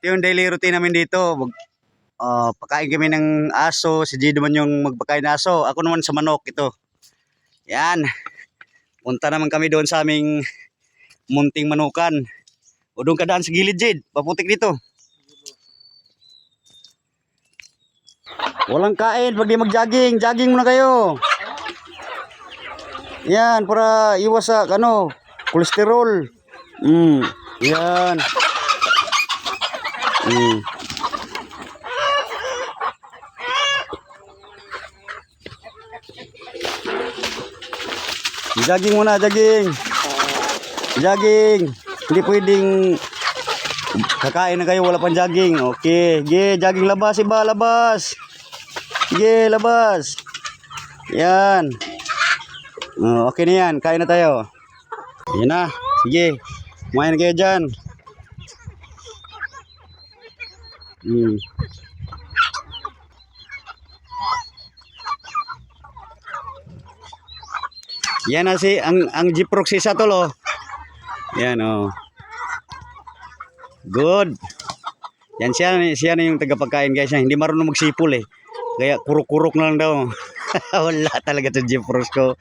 Ito yung daily routine namin dito. Pakain kami ng aso. Si G naman yung magpakain ng aso. Ako naman sa manok ito. Yan. Punta naman kami doon sa aming munting manukan. O doon ka daan sa gilid, Jid. Paputik dito. Walang kain pag di mag-jogging. Jogging muna kayo. Yan, para iwas sa kolesterol. Yan. Jogging muna, jogging. Jogging. Hindi pwedeng kakain na kayo, wala pang jogging. Okay, sige, jogging, labas, iba, labas. Sige, labas. Yan. Okay na yan, kain na tayo. Yan na, sige. Kumain na kayo dyan. Yan na ang Gyprox isa tol, oh. Yan, oh. Good. Yan siya na yung tagapagkain guys. Hindi marunong magsipol eh. Kaya kurok-kurok na lang daw. Wala talaga 'tong Gyprox ko.